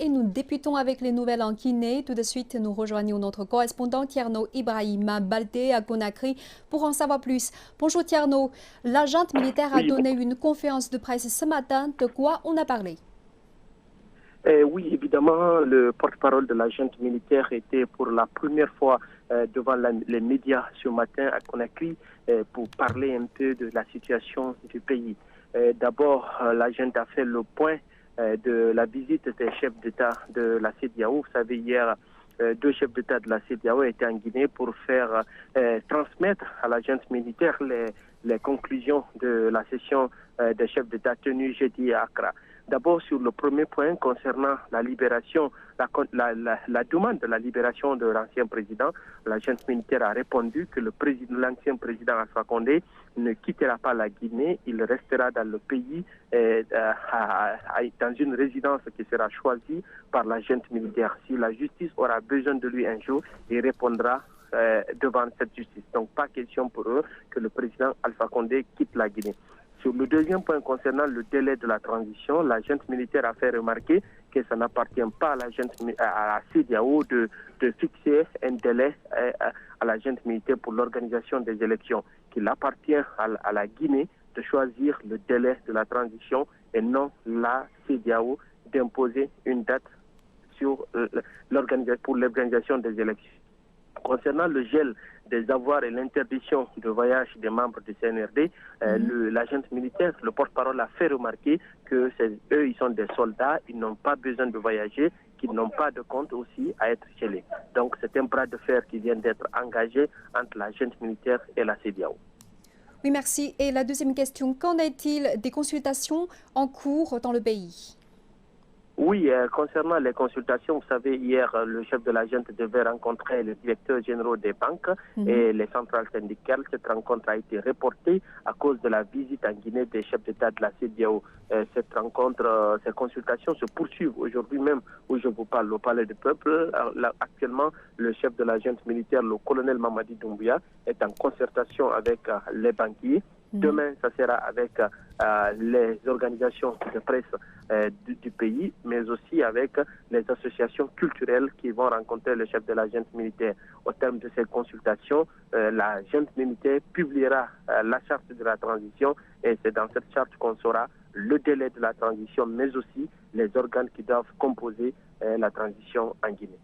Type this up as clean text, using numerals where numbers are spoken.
et nous débutons avec les nouvelles en Guinée. Tout de suite, nous rejoignons notre correspondant Tierno Ibrahima Baldé à Conakry pour en savoir plus. Bonjour Tierno, la junte militaire a Oui, donné une conférence de presse ce matin. De quoi on a parlé? oui, évidemment, le porte-parole de la junte militaire était pour la première fois devant les médias ce matin à Conakry pour parler un peu de la situation du pays. D'abord, la junte a fait le point de la visite des chefs d'État de la CEDEAO. Vous savez, hier, deux chefs d'État de la CEDEAO étaient en Guinée pour faire transmettre à la junte militaire les conclusions de la session des chefs d'État tenue jeudi à Accra. D'abord, sur le premier point concernant la libération, la demande de la libération de l'ancien président, la junte militaire a répondu que l'ancien président Alpha Condé ne quittera pas la Guinée, il restera dans le pays dans une résidence qui sera choisie par la junte militaire. Si la justice aura besoin de lui un jour, il répondra devant cette justice. Donc pas question pour eux que le président Alpha Condé quitte la Guinée. Sur le deuxième point concernant le délai de la transition, la junte militaire a fait remarquer que ça n'appartient pas à la CEDEAO de fixer un délai à la junte militaire pour l'organisation des élections, qu'il appartient à la Guinée de choisir le délai de la transition et non la CEDEAO d'imposer une date pour l'organisation des élections. Concernant le gel des avoirs et l'interdiction de voyage des membres du CNRD, la junte militaire, le porte-parole a fait remarquer que eux, ils sont des soldats, ils n'ont pas besoin de voyager, qu'ils n'ont pas de compte aussi à être gelés. Donc c'est un bras de fer qui vient d'être engagé entre la junte militaire et la CEDEAO. Oui, merci. Et la deuxième question, qu'en est-il des consultations en cours dans le pays? Oui, concernant les consultations, vous savez, hier, le chef de la junte devait rencontrer le directeur général des banques et les centrales syndicales. Cette rencontre a été reportée à cause de la visite en Guinée des chefs d'État de la CEDEAO. Ces consultations se poursuivent aujourd'hui même où je vous parle au Palais du Peuple. Actuellement, le chef de la junte militaire, le colonel Mamadi Doumbouya, est en concertation avec les banquiers. Demain, ça sera avec les organisations de presse du pays, mais aussi avec les associations culturelles qui vont rencontrer le chef de la junte militaire. Au terme de ces consultations, la junte militaire publiera la charte de la transition et c'est dans cette charte qu'on saura le délai de la transition, mais aussi les organes qui doivent composer la transition en Guinée.